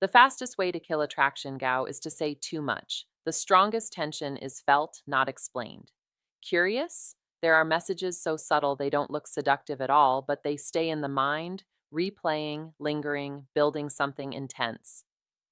The fastest way to kill attraction, Gao, is to say too much. The strongest tension is felt, not explained. Curious? There are messages so subtle they don't look seductive at all, but they stay in the mind, replaying, lingering, building something intense.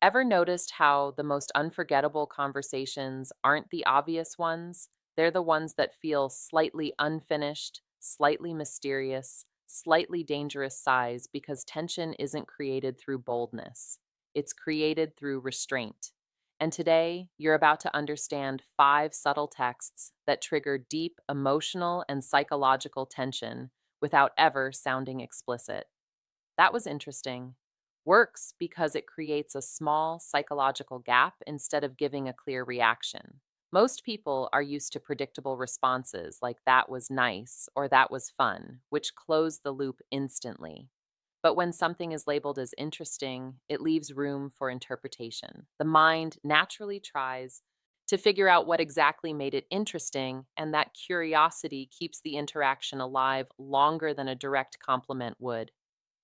Ever noticed how the most unforgettable conversations aren't the obvious ones? They're the ones that feel slightly unfinished, slightly mysterious, slightly dangerous sighs because tension isn't created through boldness. It's created through restraint. And today, you're about to understand 5 subtle texts that trigger deep emotional and psychological tension without ever sounding explicit. That was interesting. Works because it creates a small psychological gap instead of giving a clear reaction. Most people are used to predictable responses like that was nice or that was fun, which close the loop instantly. But when something is labeled as interesting, it leaves room for interpretation. The mind naturally tries to figure out what exactly made it interesting, and that curiosity keeps the interaction alive longer than a direct compliment would.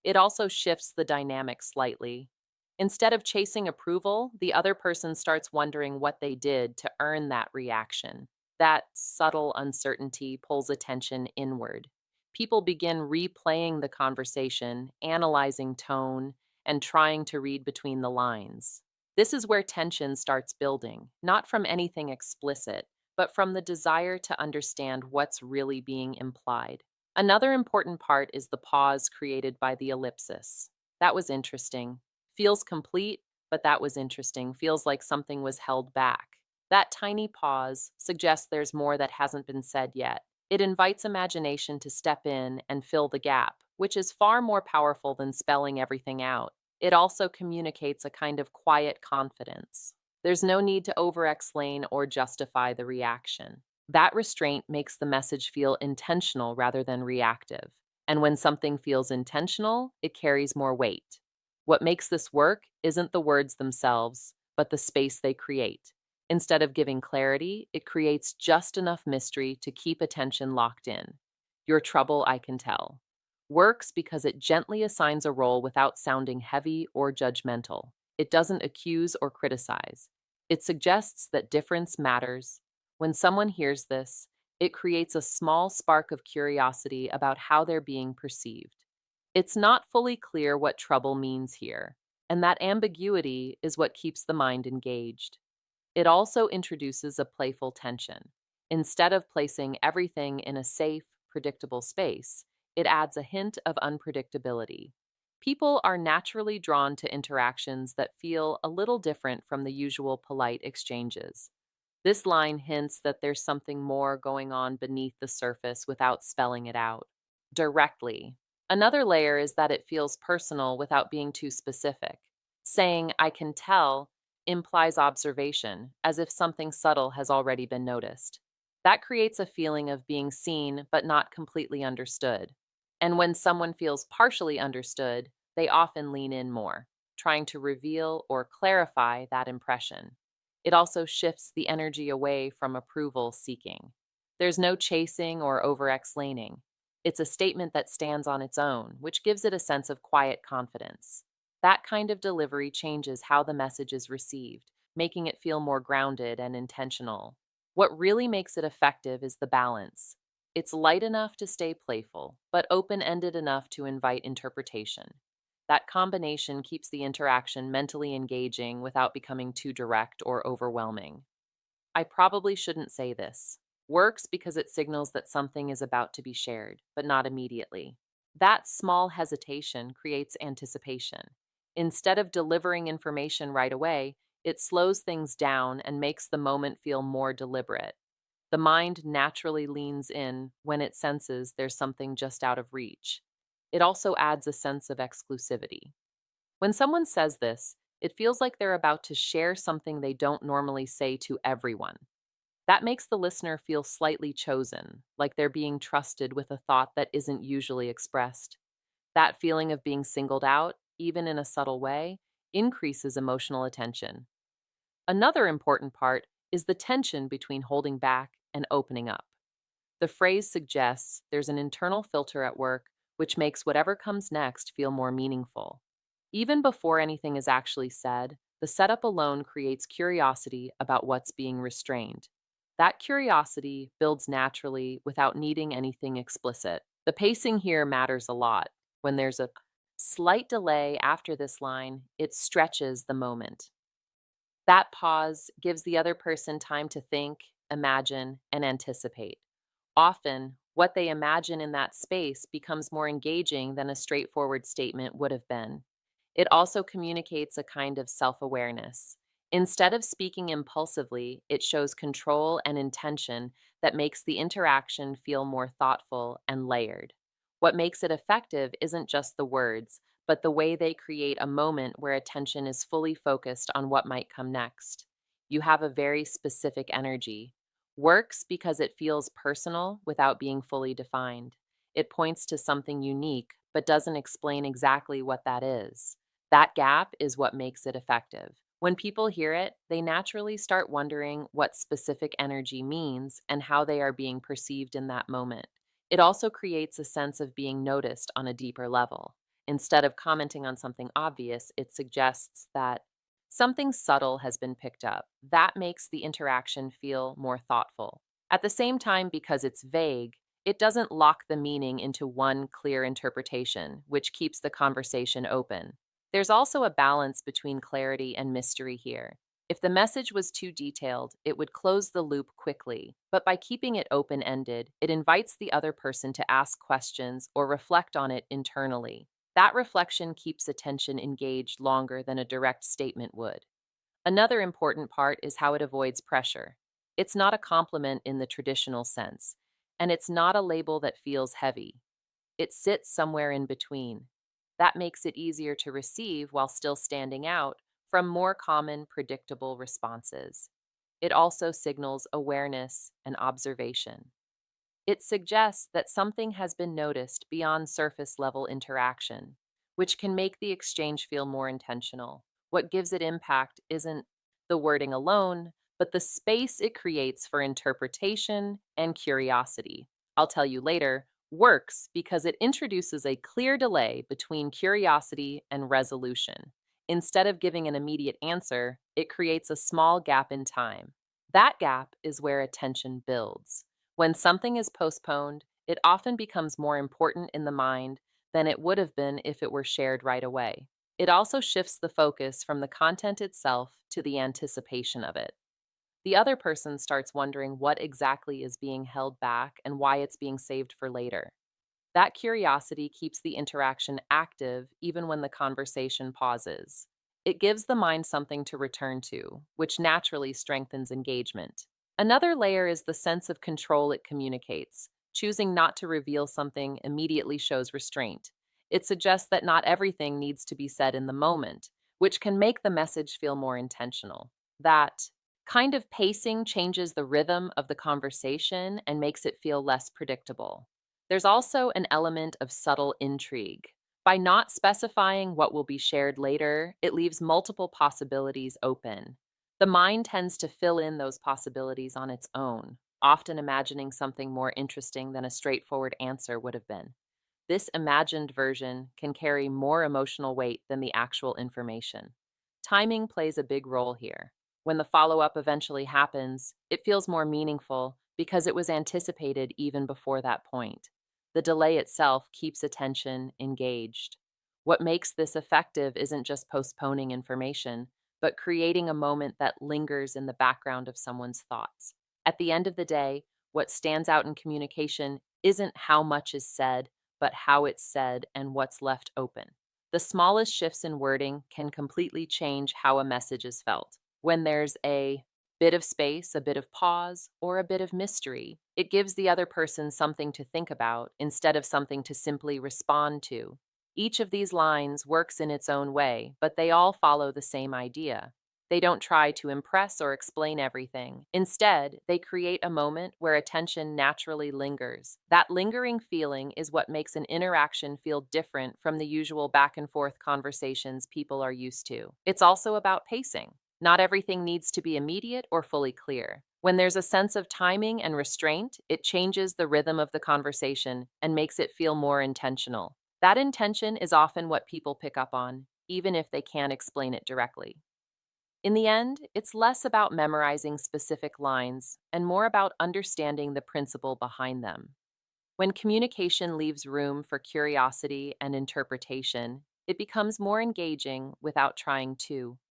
It also shifts the dynamic slightly. Instead of chasing approval, the other person starts wondering what they did to earn that reaction. That subtle uncertainty pulls attention inward. People begin replaying the conversation, analyzing tone, and trying to read between the lines. This is where tension starts building, not from anything explicit, but from the desire to understand what's really being implied. Another important part is the pause created by the ellipsis. That was interesting. Feels complete, but that was interesting. Feels like something was held back. That tiny pause suggests there's more that hasn't been said yet. It invites imagination to step in and fill the gap, which is far more powerful than spelling everything out. It also communicates a kind of quiet confidence. There's no need to over explain or justify the reaction. That restraint makes the message feel intentional rather than reactive. And when something feels intentional, it carries more weight. What makes this work isn't the words themselves, but the space they create. Instead of giving clarity, it creates just enough mystery to keep attention locked in. Your trouble, I can tell. Works because it gently assigns a role without sounding heavy or judgmental. It doesn't accuse or criticize. It suggests that difference matters. When someone hears this, it creates a small spark of curiosity about how they're being perceived. It's not fully clear what trouble means here, and that ambiguity is what keeps the mind engaged. It also introduces a playful tension. Instead of placing everything in a safe, predictable space, it adds a hint of unpredictability. People are naturally drawn to interactions that feel a little different from the usual polite exchanges. This line hints that there's something more going on beneath the surface without spelling it out directly. Another layer is that it feels personal without being too specific. Saying, I can tell, implies observation, as if something subtle has already been noticed. That creates a feeling of being seen but not completely understood. And when someone feels partially understood, they often lean in more, trying to reveal or clarify that impression. It also shifts the energy away from approval seeking. There's no chasing or over explaining. It's a statement that stands on its own, which gives it a sense of quiet confidence. That kind of delivery changes how the message is received, making it feel more grounded and intentional. What really makes it effective is the balance. It's light enough to stay playful, but open ended enough to invite interpretation. That combination keeps the interaction mentally engaging without becoming too direct or overwhelming. I probably shouldn't say this. Works because it signals that something is about to be shared, but not immediately. That small hesitation creates anticipation. Instead of delivering information right away, it slows things down and makes the moment feel more deliberate. The mind naturally leans in when it senses there's something just out of reach. It also adds a sense of exclusivity. When someone says this, it feels like they're about to share something they don't normally say to everyone. That makes the listener feel slightly chosen, like they're being trusted with a thought that isn't usually expressed. That feeling of being singled out, even in a subtle way, increases emotional attention. Another important part is the tension between holding back and opening up. The phrase suggests there's an internal filter at work which makes whatever comes next feel more meaningful. Even before anything is actually said, the setup alone creates curiosity about what's being restrained. That curiosity builds naturally without needing anything explicit. The pacing here matters a lot. When there's a slight delay after this line, it stretches the moment. That pause gives the other person time to think, imagine, and anticipate. Often, what they imagine in that space becomes more engaging than a straightforward statement would have been. It also communicates a kind of self awareness. Instead of speaking impulsively, it shows control and intention that makes the interaction feel more thoughtful and layered. What makes it effective isn't just the words, but the way they create a moment where attention is fully focused on what might come next. You have a very specific energy. Works because it feels personal without being fully defined. It points to something unique, but doesn't explain exactly what that is. That gap is what makes it effective. When people hear it, they naturally start wondering what specific energy means and how they are being perceived in that moment. It also creates a sense of being noticed on a deeper level. Instead of commenting on something obvious, it suggests that something subtle has been picked up. That makes the interaction feel more thoughtful. At the same time, because it's vague, it doesn't lock the meaning into one clear interpretation, which keeps the conversation open. There's also a balance between clarity and mystery here. If the message was too detailed, it would close the loop quickly, but by keeping it open ended, it invites the other person to ask questions or reflect on it internally. That reflection keeps attention engaged longer than a direct statement would. Another important part is how it avoids pressure. It's not a compliment in the traditional sense, and it's not a label that feels heavy. It sits somewhere in between. That makes it easier to receive while still standing out from more common, predictable responses. It also signals awareness and observation. It suggests that something has been noticed beyond surface level interaction, which can make the exchange feel more intentional. What gives it impact isn't the wording alone, but the space it creates for interpretation and curiosity. I'll tell you later, works because it introduces a clear delay between curiosity and resolution. Instead of giving an immediate answer, it creates a small gap in time. That gap is where attention builds. When something is postponed, it often becomes more important in the mind than it would have been if it were shared right away. It also shifts the focus from the content itself to the anticipation of it. The other person starts wondering what exactly is being held back and why it's being saved for later. That curiosity keeps the interaction active even when the conversation pauses. It gives the mind something to return to, which naturally strengthens engagement. Another layer is the sense of control it communicates. Choosing not to reveal something immediately shows restraint. It suggests that not everything needs to be said in the moment, which can make the message feel more intentional. That kind of pacing changes the rhythm of the conversation and makes it feel less predictable. There's also an element of subtle intrigue. By not specifying what will be shared later, it leaves multiple possibilities open. The mind tends to fill in those possibilities on its own, often imagining something more interesting than a straightforward answer would have been. This imagined version can carry more emotional weight than the actual information. Timing plays a big role here. When the follow up eventually happens, it feels more meaningful because it was anticipated even before that point. The delay itself keeps attention engaged. What makes this effective isn't just postponing information, but creating a moment that lingers in the background of someone's thoughts. At the end of the day, what stands out in communication isn't how much is said, but how it's said and what's left open. The smallest shifts in wording can completely change how a message is felt. When there's a bit of space, a bit of pause, or a bit of mystery, it gives the other person something to think about instead of something to simply respond to. Each of these lines works in its own way, but they all follow the same idea. They don't try to impress or explain everything. Instead, they create a moment where attention naturally lingers. That lingering feeling is what makes an interaction feel different from the usual back and forth conversations people are used to. It's also about pacing. Not everything needs to be immediate or fully clear. When there's a sense of timing and restraint, it changes the rhythm of the conversation and makes it feel more intentional. That intention is often what people pick up on, even if they can't explain it directly. In the end, it's less about memorizing specific lines and more about understanding the principle behind them. When communication leaves room for curiosity and interpretation, it becomes more engaging without trying to.